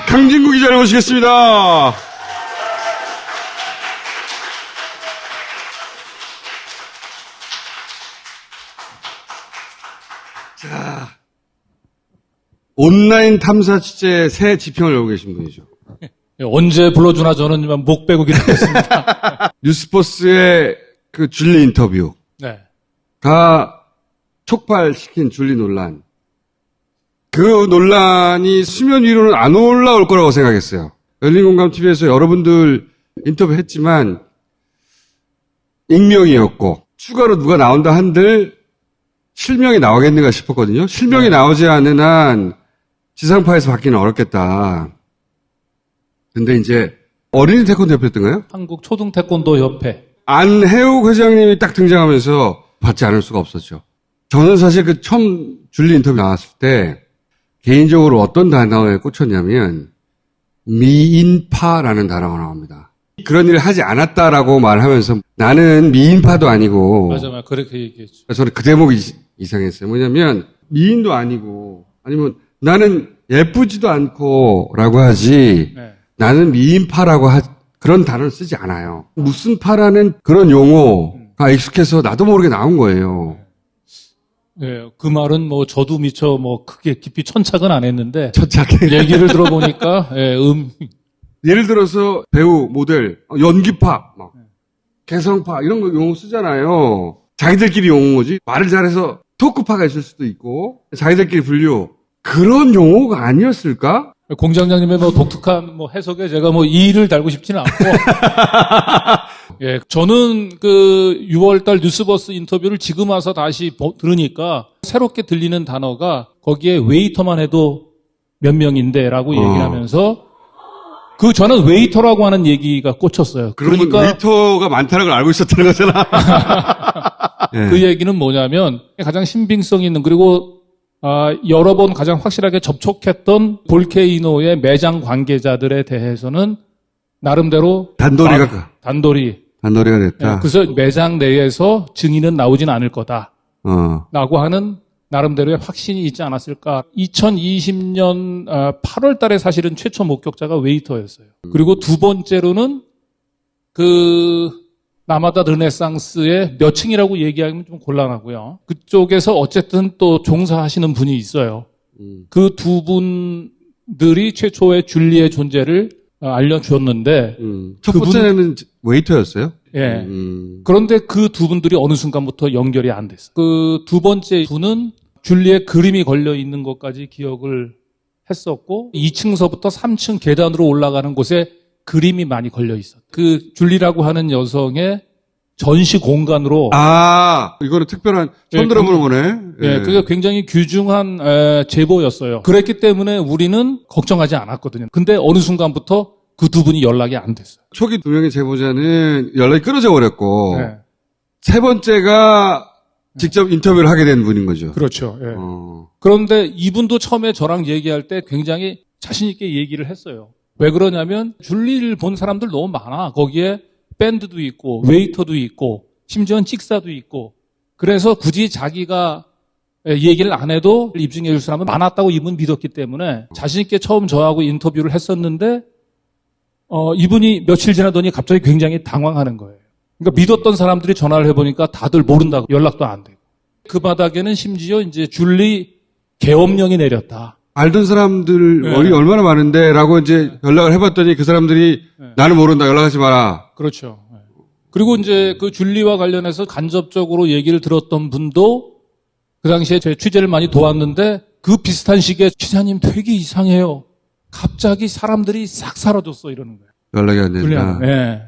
강진구 기자를 모시겠습니다. 자, 온라인 탐사 취재 새 지평을 열고 계신 분이죠. 언제 불러주나 저는 목 빼고 기다렸습니다. 뉴스포스의 그 줄리 인터뷰. 네. 가 촉발시킨 줄리 논란. 그 논란이 수면 위로는 안 올라올 거라고 생각했어요. 열린공감TV에서 여러분들 인터뷰했지만 익명이었고 추가로 누가 나온다 한들 실명이 나오겠는가 싶었거든요. 실명이 나오지 않은 한 지상파에서 받기는 어렵겠다. 근데 이제 어린이 태권도 협회였던가요? 한국 초등태권도 협회. 안혜욱 회장님이 딱 등장하면서 받지 않을 수가 없었죠. 저는 사실 그 처음 줄리 인터뷰 나왔을 때 개인적으로 어떤 단어에 꽂혔냐면 미인파라는 단어가 나옵니다. 그런 일을 하지 않았다라고 말하면서 나는 미인파도 아니고 맞아요. 그렇게 얘기했죠. 저는 그 대목이 이상했어요. 뭐냐면 미인도 아니고 아니면 나는 예쁘지도 않고 라고 하지 네. 나는 미인파라고 그런 단어를 쓰지 않아요. 무슨 파라는 그런 용어가 익숙해서 나도 모르게 나온 거예요. 네, 그 말은 뭐 저도 미처 뭐 크게 깊이 천착은 안 했는데 첫착해. 얘기를 들어보니까 예를 들어서 배우, 모델, 연기파, 막 개성파 이런 거 용어 쓰잖아요. 자기들끼리 용어인 거지. 말을 잘해서 토크파가 있을 수도 있고 자기들끼리 분류. 그런 용어가 아니었을까? 공장장님의 뭐 독특한 뭐 해석에 제가 뭐 이의를 달고 싶지는 않고 예, 저는 그 6월달 뉴스버스 인터뷰를 지금 와서 다시 들으니까 새롭게 들리는 단어가 거기에 웨이터만 해도 몇 명인데라고 얘기를 하면서 저는 웨이터라고 하는 얘기가 꽂혔어요. 그러면 그러니까 웨이터가 많다는 걸 알고 있었다는 거잖아. 네. 그 얘기는 뭐냐면 가장 신빙성 있는 그리고 여러 번 가장 확실하게 접촉했던 볼케이노의 매장 관계자들에 대해서는 나름대로 단도리가 됐다. 예, 그래서 매장 내에서 증인은 나오진 않을 거다라고 하는 나름대로의 확신이 있지 않았을까. 2020년 8월 달에 사실은 최초 목격자가 웨이터였어요. 그리고 두 번째로는 라마다 르네상스의 몇 층이라고 얘기하면 좀 곤란하고요. 그쪽에서 어쨌든 또 종사하시는 분이 있어요. 그 두 분들이 최초의 줄리의 존재를 알려주었는데 첫 번째는 웨이터였어요? 예. 그런데 그 두 분들이 어느 순간부터 연결이 안 됐어요. 그 두 번째 분은 줄리의 그림이 걸려 있는 것까지 기억을 했었고 2층서부터 3층 계단으로 올라가는 곳에 그림이 많이 걸려 있었어요. 그 줄리라고 하는 여성의 전시 공간으로 이거는 특별한 처음 들어보는 거네. 예, 그게 굉장히 귀중한 제보였어요. 그랬기 때문에 우리는 걱정하지 않았거든요. 근데 어느 순간부터 그 두 분이 연락이 안 됐어요. 초기 두 명의 제보자는 연락이 끊어져 버렸고 네. 세 번째가 직접 인터뷰를 하게 된 분인 거죠. 그렇죠. 예. 그런데 이분도 처음에 저랑 얘기할 때 굉장히 자신 있게 얘기를 했어요. 왜 그러냐면 줄리를 본 사람들 너무 많아. 거기에 밴드도 있고 웨이터도 있고 심지어는 찍사도 있고 그래서 굳이 자기가 얘기를 안 해도 입증해 줄 사람은 많았다고 이분 믿었기 때문에 자신 있게 처음 저하고 인터뷰를 했었는데 이분이 며칠 지나더니 갑자기 굉장히 당황하는 거예요. 그러니까 믿었던 사람들이 전화를 해보니까 다들 모른다고 연락도 안 되고 그 바닥에는 심지어 이제 줄리 계엄령이 내렸다. 알던 사람들 네. 얼마나 많은데라고 이제 연락을 해봤더니 그 사람들이 나는 모른다 연락하지 마라. 그렇죠. 그리고 이제 그 줄리와 관련해서 간접적으로 얘기를 들었던 분도 그 당시에 제 취재를 많이 도왔는데 그 비슷한 시기에 기자님 되게 이상해요. 갑자기 사람들이 싹 사라졌어 이러는 거예요. 연락이 안 된다. 네.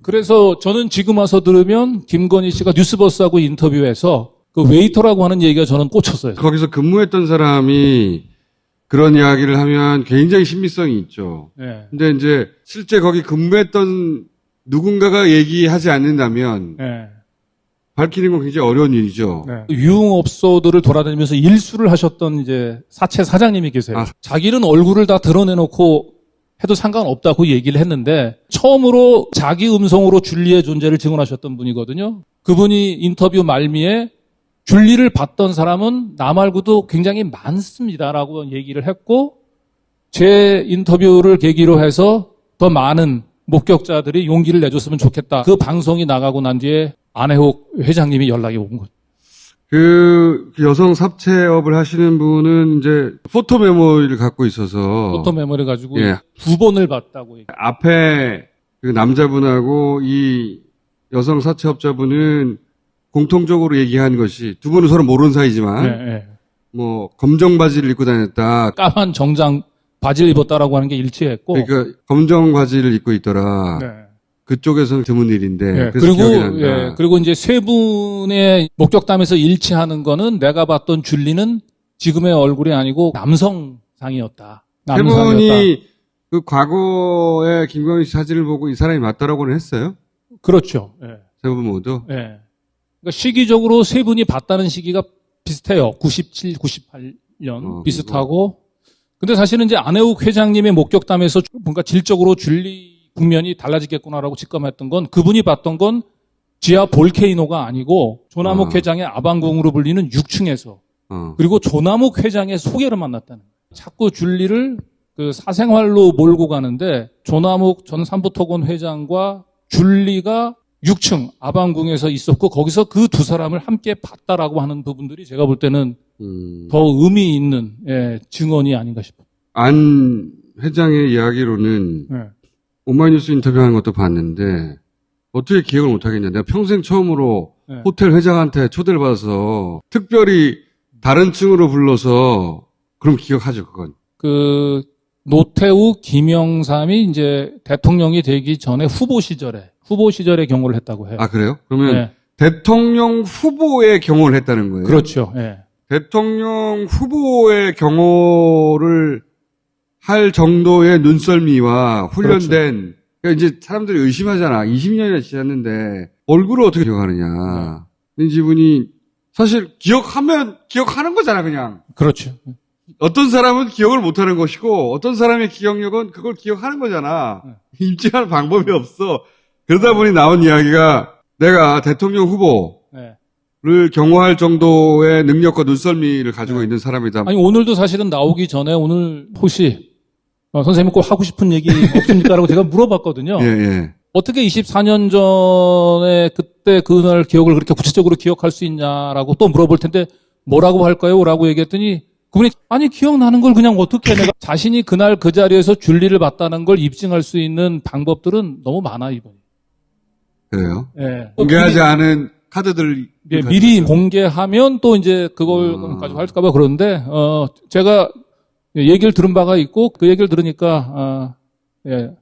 그래서 저는 지금 와서 들으면 김건희 씨가 뉴스버스하고 인터뷰에서 그 웨이터라고 하는 얘기가 저는 꽂혔어요. 거기서 근무했던 사람이 그런 이야기를 하면 굉장히 신빙성이 있죠. 네. 근데 이제 실제 거기 근무했던 누군가가 얘기하지 않는다면 네. 밝히는 건 굉장히 어려운 일이죠. 네. 유흥업소들을 돌아다니면서 일수를 하셨던 이제 사채 사장님이 계세요. 자기는 얼굴을 다 드러내놓고 해도 상관없다고 얘기를 했는데 처음으로 자기 음성으로 줄리의 존재를 증언하셨던 분이거든요. 그분이 인터뷰 말미에 줄리를 봤던 사람은 나 말고도 굉장히 많습니다라고 얘기를 했고 제 인터뷰를 계기로 해서 더 많은 목격자들이 용기를 내줬으면 좋겠다. 그 방송이 나가고 난 뒤에 안혜욱 회장님이 연락이 온 거죠. 그 여성 삽체업을 하시는 분은 이제 포토 메모리를 갖고 있어서 포토 메모리 가지고 예. 2번을 봤다고 얘기해요. 앞에 그 남자분하고 이 여성 사채업자분은 공통적으로 얘기한 것이 두 분은 서로 모르는 사이지만 예, 예. 뭐 검정 바지를 입고 다녔다. 까만 정장 바지를 입었다라고 하는 게 일치했고. 그러니까 검정 바지를 입고 있더라. 네. 그쪽에서는 드문 일인데 예, 그래서 기억이 난다. 예, 그리고 이제 세 분의 목격담에서 일치하는 거는 내가 봤던 줄리는 지금의 얼굴이 아니고 남성상이었다. 세 분이 그 과거에 김건희 씨 사진을 보고 이 사람이 맞다라고는 했어요. 그렇죠. 예. 세 분 모두. 예. 그러니까 시기적으로 세 분이 봤다는 시기가 비슷해요. 97, 98년 비슷하고. 근데 사실은 이제 안혜욱 회장님의 목격담에서 뭔가 질적으로 줄리 국면이 달라지겠구나라고 직감했던 건 그분이 봤던 건 지하 볼케이노가 아니고 조남욱 회장의 아방궁으로 불리는 6층에서 그리고 조남욱 회장의 소개를 만났다는 거예요. 자꾸 줄리를 그 사생활로 몰고 가는데 조남욱 전 삼부토건 회장과 줄리가 6층 아방궁에서 있었고 거기서 그 두 사람을 함께 봤다라고 하는 부분들이 제가 볼 때는 더 의미 있는 증언이 아닌가 싶어요. 안 회장의 이야기로는 네. 오마이뉴스 인터뷰하는 것도 봤는데 어떻게 기억을 못하겠냐. 내가 평생 처음으로 네. 호텔 회장한테 초대를 받아서 특별히 다른 층으로 불러서 그럼 기억하죠 그건. 그 노태우, 김영삼이 이제 대통령이 되기 전에 후보 시절에 경호를 했다고 해요. 아 그래요? 그러면 네. 대통령 후보의 경호를 했다는 거예요? 그렇죠. 예. 대통령 후보의 경호를 할 정도의 눈썰미와 훈련된 그러니까 이제 사람들이 의심하잖아. 20년이나 지났는데 얼굴을 어떻게 기억하느냐. 근데 이분이 사실 기억하면 기억하는 거잖아 그냥. 그렇죠. 어떤 사람은 기억을 못하는 것이고 어떤 사람의 기억력은 그걸 기억하는 거잖아. 입증하는 방법이 없어. 그러다 보니 나온 이야기가 내가 대통령 후보를 경호할 정도의 능력과 눈썰미를 가지고 있는 사람이다. 아니 오늘도 사실은 나오기 전에 오늘 혹시 선생님 꼭 하고 싶은 얘기 없습니까라고 제가 물어봤거든요. 예, 예. 어떻게 24년 전에 그때 그날 기억을 그렇게 구체적으로 기억할 수 있냐라고 또 물어볼 텐데 뭐라고 할까요? 라고 얘기했더니 그분이 아니 기억나는 걸 그냥 어떻게 내가 자신이 그날 그 자리에서 줄리를 봤다는 걸 입증할 수 있는 방법들은 너무 많아 이번에. 그래요? 예. 공개하지 않은 카드들 예, 미리 공개하면 또 이제 그걸 가지고 할까봐 그러는데 제가 얘기를 들은 바가 있고 그 얘기를 들으니까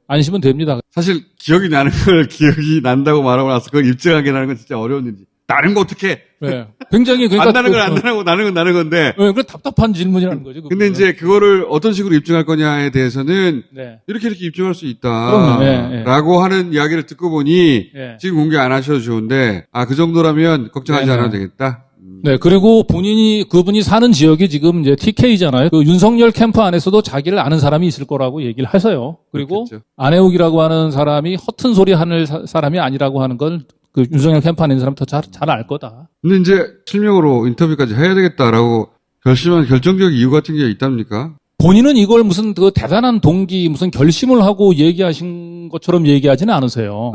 안심은 됩니다. 사실 기억이 나는 걸 기억이 난다고 말하고 나서 그걸 입증하게 하는 건 진짜 어려운 일이지. 나는 거 어떻게? 네. 굉장히 그러니까 안 나는 건 안 나는 거 나는 건 나는 건데. 네, 그 답답한 질문이라는 거죠. 근데 이제 그거를 어떤 식으로 입증할 거냐에 대해서는 네. 이렇게 입증할 수 그럼요. 있다라고 하는 이야기를 듣고 보니 네. 지금 공개 안 하셔도 좋은데 그 정도라면 걱정하지 네, 않아도 네. 되겠다. 네, 그리고 그분이 사는 지역이 지금 이제 TK잖아요. 그 윤석열 캠프 안에서도 자기를 아는 사람이 있을 거라고 얘기를 해서요. 그리고 그렇겠죠. 안혜욱이라고 하는 사람이 허튼 소리 하는 사람이 아니라고 하는 걸 그 윤석열 캠프 안에 있는 사람이 더 잘 알 거다. 근데 이제 실명으로 인터뷰까지 해야 되겠다라고 결심한 결정적 이유 같은 게 있답니까? 본인은 이걸 무슨 그 대단한 동기, 무슨 결심을 하고 얘기하신 것처럼 얘기하지는 않으세요.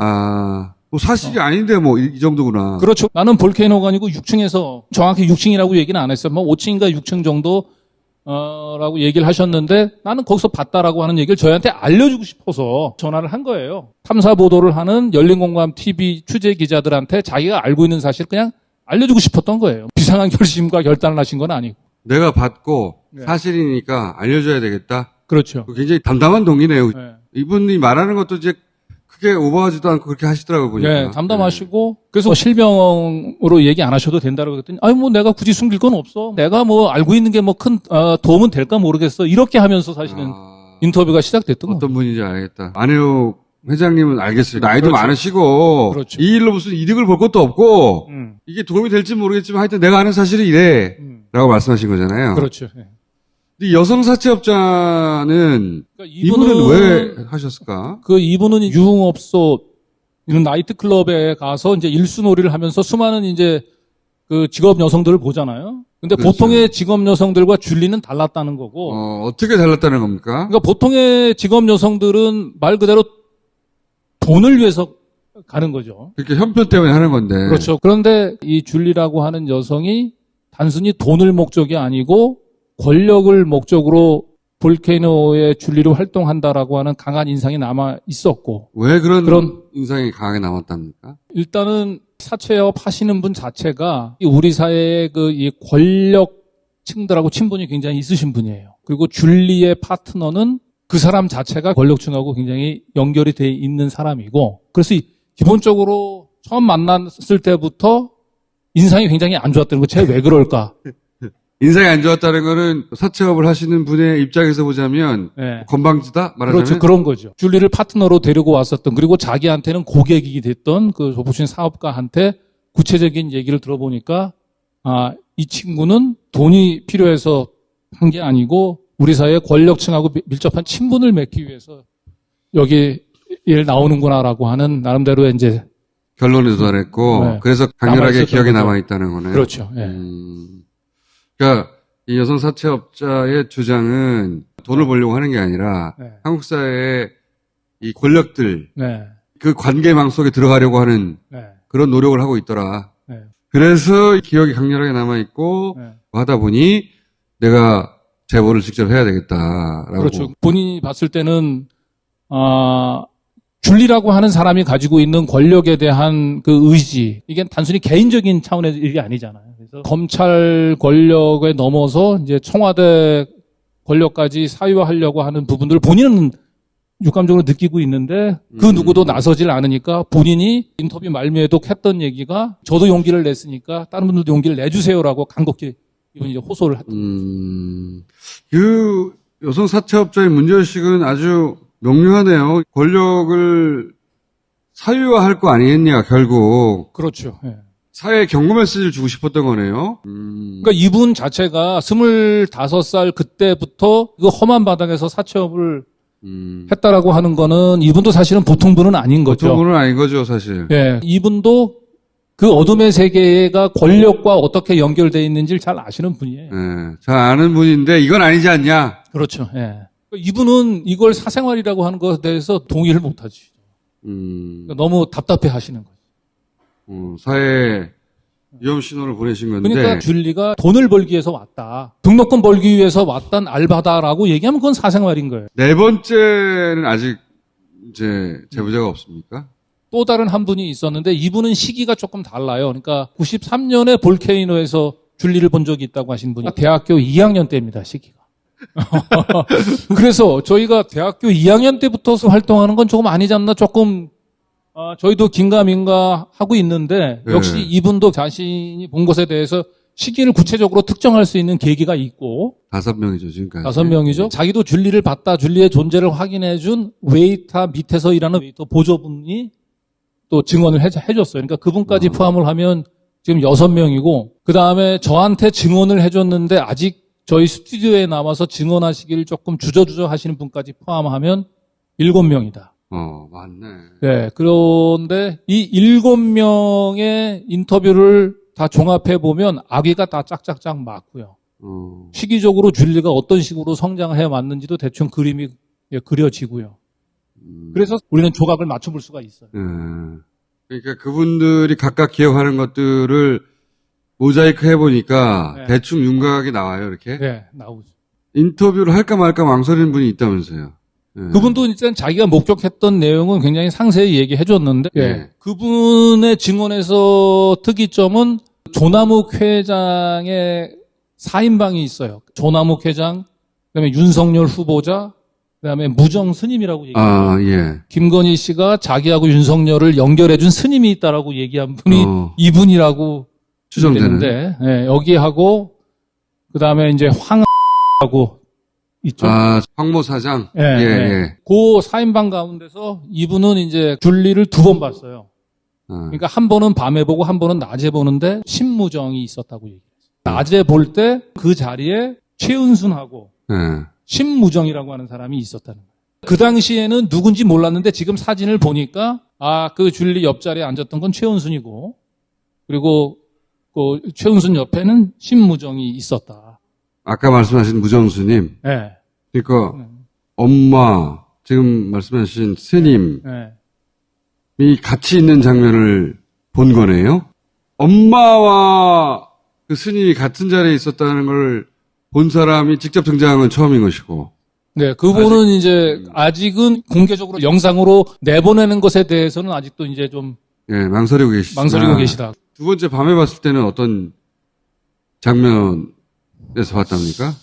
뭐 사실이 아닌데 뭐 이 정도구나. 그렇죠. 나는 볼케이노가 아니고 6층에서 정확히 6층이라고 얘기는 안 했어요. 뭐 5층인가 6층 정도 라고 얘기를 하셨는데 나는 거기서 봤다라고 하는 얘기를 저희한테 알려주고 싶어서 전화를 한 거예요. 탐사 보도를 하는 열린공감 TV 취재 기자들한테 자기가 알고 있는 사실을 그냥 알려주고 싶었던 거예요. 비상한 결심과 결단을 하신 건 아니고. 내가 받고 네. 사실이니까 알려줘야 되겠다. 그렇죠. 굉장히 담담한 동기네요. 네. 이분이 말하는 것도 이제 크게 오버하지도 않고 그렇게 하시더라고요, 보니까. 네, 담담하시고 그래서 실명으로 얘기 안 하셔도 된다고 했더니 아니 뭐 내가 굳이 숨길 건 없어. 내가 뭐 알고 있는 게 뭐 큰 도움은 될까 모르겠어. 이렇게 하면서 사실은 인터뷰가 시작됐던 거예요. 어떤 분인지 알겠다. 안혜욱 회장님은 알겠어요. 나이도 그렇죠. 많으시고 그렇죠. 이 일로 무슨 이득을 볼 것도 없고 이게 도움이 될지 모르겠지만 하여튼 내가 아는 사실이 이래 라고 말씀하신 거잖아요. 그렇죠. 네. 근데 여성 사채업자는 그러니까 이분은 왜 하셨을까? 이분은 유흥업소 이런 나이트클럽에 가서 이제 일수놀이를 하면서 수많은 이제 그 직업 여성들을 보잖아요. 근데 그렇죠. 보통의 직업 여성들과 줄리는 달랐다는 거고. 어떻게 달랐다는 겁니까? 그러니까 보통의 직업 여성들은 말 그대로 돈을 위해서 가는 거죠. 그렇게 형편 때문에 하는 건데. 그렇죠. 그런데 이 줄리라고 하는 여성이 단순히 돈을 목적이 아니고 권력을 목적으로 볼케이노의 줄리로 활동한다라고 하는 강한 인상이 남아 있었고. 왜 그런 그런- 인상이 강하게 남았답니까? 일단은 사채업 하시는 분 자체가 우리 사회의 이 권력층들하고 친분이 굉장히 있으신 분이에요. 그리고 줄리의 파트너는 그 사람 자체가 권력층하고 굉장히 연결이 돼 있는 사람이고, 그래서 기본적으로 처음 만났을 때부터 인상이 굉장히 안 좋았다는 거. 쟤 왜 그럴까? 인상이 안 좋았다는 거는 사채업을 하시는 분의 입장에서 보자면 네. 건방지다 말하자면. 그렇죠. 그런 거죠. 줄리를 파트너로 데리고 왔었던, 그리고 자기한테는 고객이 됐던 그 보신 사업가한테 구체적인 얘기를 들어보니까, 이 친구는 돈이 필요해서 한 게 아니고 우리 사회의 권력층하고 밀접한 친분을 맺기 위해서 여기 일 나오는구나라고 하는 나름대로 이제. 결론에 도달했고 네. 그래서 강렬하게 남아있었던 기억에 거죠. 남아있다는 거네요. 그렇죠. 예. 그러니까 이 여성 사채업자의 주장은 돈을 벌려고 하는 게 아니라 네. 한국 사회의 이 권력들 네. 그 관계망 속에 들어가려고 하는 네. 그런 노력을 하고 있더라. 네. 그래서 기억이 강렬하게 남아있고 네. 하다 보니 내가 제보를 직접 해야 되겠다라고. 그렇죠. 본인이 봤을 때는 줄리라고 하는 사람이 가지고 있는 권력에 대한 그 의지, 이게 단순히 개인적인 차원의 일이 아니잖아요. 그래서 검찰 권력에 넘어서 이제 청와대 권력까지 사유화하려고 하는 부분들을 본인은 육감적으로 느끼고 있는데 그 누구도 나서질 않으니까 본인이 인터뷰 말미에도 했던 얘기가, 저도 용기를 냈으니까 다른 분들도 용기를 내주세요라고 간곡히 이번 이제 호소를 했던. 그 여성 사채업자의 문제의식은 아주 명료하네요. 권력을 사유화할 거 아니겠냐, 결국. 그렇죠. 예. 사회에 경고 메시지를 주고 싶었던 거네요. 그러니까 이분 자체가 25살 그때부터 그 험한 바닥에서 사채업을 했다라고 하는 거는 이분도 사실은 보통 분은 아닌 거죠. 보통 분은 아닌 거죠, 사실. 예. 이분도 그 어둠의 세계가 권력과 어떻게 연결되어 있는지를 잘 아시는 분이에요. 예, 잘 아는 분인데 이건 아니지 않냐? 그렇죠. 예. 이분은 이걸 사생활이라고 하는 것에 대해서 동의를 못 하지. 그러니까 너무 답답해 하시는 거죠. 사회에 위험 신호를 보내신 건데. 그러니까 줄리가 돈을 벌기 위해서 왔다. 등록금 벌기 위해서 왔던 알바다라고 얘기하면 그건 사생활인 거예요. 네 번째는 아직 이제 제보자가 없습니까? 또 다른 한 분이 있었는데 이분은 시기가 조금 달라요. 그러니까 93년에 볼케이노에서 줄리를 본 적이 있다고 하신 분이 대학교 2학년 때입니다, 시기가. 그래서 저희가 대학교 2학년 때부터 활동하는 건 조금 아니지 않나, 조금 저희도 긴가민가 하고 있는데 역시 이분도 자신이 본 것에 대해서 시기를 구체적으로 특정할 수 있는 계기가 있고. 5명이죠, 지금까지. 5명이죠. 자기도 줄리를 봤다, 줄리의 존재를 확인해준 웨이터 밑에서 일하는 웨이터 보조분이 또 증언을 해줬어요. 그러니까 그분까지 포함을 하면 지금 6명이고, 그 다음에 저한테 증언을 해줬는데 아직 저희 스튜디오에 남아서 증언하시기를 조금 주저주저 하시는 분까지 포함하면 7명이다. 맞네. 네. 그런데 이 7명의 인터뷰를 다 종합해 보면 아귀가 다 짝짝짝 맞고요. 시기적으로 줄리가 어떤 식으로 성장해 왔는지도 대충 그림이 그려지고요. 그래서 우리는 조각을 맞춰볼 수가 있어요. 그러니까 그분들이 각각 기억하는 것들을 모자이크 해보니까 네. 대충 윤곽이 나와요, 이렇게. 네, 나오죠. 인터뷰를 할까 말까 망설이는 분이 있다면서요. 그분도 일단 자기가 목격했던 내용은 굉장히 상세히 얘기해 줬는데, 그분의 증언에서 특이점은 조남욱 회장의 4인방이 있어요. 조남욱 회장, 그다음에 윤석열 후보자, 그다음에 무정 스님이라고 얘기해요. 김건희 씨가 자기하고 윤석열을 연결해준 스님이 있다라고 얘기한 분이 이분이라고 추정되는데, 여기하고 그다음에 이제 황하고 있죠. 황모 사장. 그 4인방 가운데서 이분은 이제 줄리를 2번 봤어요. 그러니까 한 번은 밤에 보고 한 번은 낮에 보는데 신무정이 있었다고 얘기했어요. 낮에 볼 때 그 자리에 최은순하고 신무정이라고 하는 사람이 있었다는 거예요. 그 당시에는 누군지 몰랐는데 지금 사진을 보니까 그 줄리 옆자리에 앉았던 건 최은순이고, 그리고 그 최은순 옆에는 신무정이 있었다. 아까 말씀하신 무정수님. 네. 그러니까 엄마, 지금 말씀하신 스님이 네. 같이 있는 장면을 본 거네요. 엄마와 그 스님이 같은 자리에 있었다는 걸 본 사람이 직접 등장한 건 처음인 것이고. 네, 그분은 이제 아직은 공개적으로 영상으로 내보내는 것에 대해서는 아직도 이제 좀 예, 망설이고 계시다. 망설이고 계시다. 두 번째 밤에 봤을 때는 어떤 장면에서 봤답니까?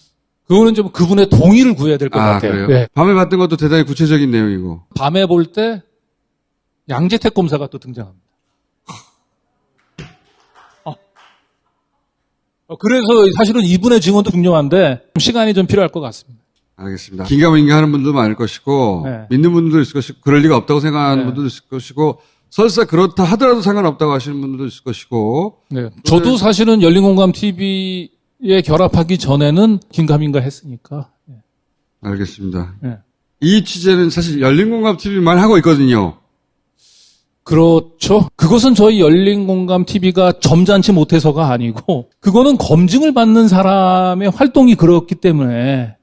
그거는 좀 그분의 동의를 구해야 될 것 같아요. 그래요? 네. 밤에 봤던 것도 대단히 구체적인 내용이고. 밤에 볼 때 양재택 검사가 또 등장합니다. 그래서 사실은 이분의 증언도 중요한데 시간이 좀 필요할 것 같습니다. 알겠습니다. 긴가민가 하는 분도 많을 것이고, 네. 믿는 분들도 있을 것이고, 그럴 리가 없다고 생각하는 네. 분들도 있을 것이고, 설사 그렇다 하더라도 상관없다고 하시는 분들도 있을 것이고, 네. 저도 사실은 열린공감 TV에 결합하기 전에는 긴가민가 했으니까. 네. 알겠습니다. 네. 이 취재는 사실 열린공감 TV만 하고 있거든요. 그렇죠. 그것은 저희 열린공감 TV가 점잖지 못해서가 아니고, 그거는 검증을 받는 사람의 활동이 그렇기 때문에,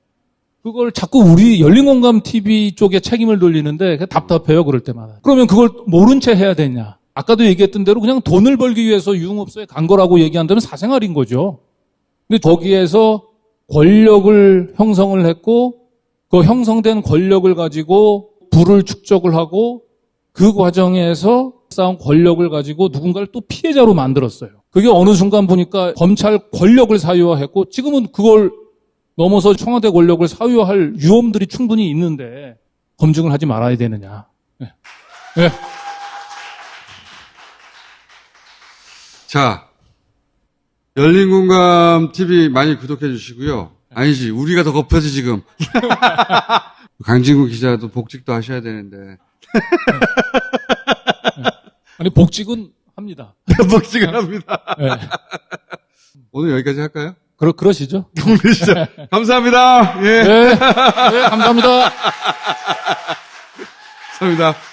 그걸 자꾸 우리 열린공감 TV 쪽에 책임을 돌리는데 답답해요, 그럴 때마다. 그러면 그걸 모른 채 해야 되냐. 아까도 얘기했던 대로 그냥 돈을 벌기 위해서 유흥업소에 간 거라고 얘기한다면 사생활인 거죠. 근데 거기에서 권력을 형성을 했고, 그 형성된 권력을 가지고 부를 축적을 하고, 그 과정에서 쌓은 권력을 가지고 누군가를 또 피해자로 만들었어요. 그게 어느 순간 보니까 검찰 권력을 사유화했고 지금은 그걸 넘어서 청와대 권력을 사유화할 유엄들이 충분히 있는데 검증을 하지 말아야 되느냐. 네. 네. 자, 열린공감 TV 많이 구독해 주시고요. 아니지, 우리가 더 급하지 지금. 강진구 기자도 복직도 하셔야 되는데. 아니 복직은 합니다. 복직을 합니다. 네. 오늘 여기까지 할까요? 그러시죠. 감사합니다. 예. 네. 네, 감사합니다. 감사합니다.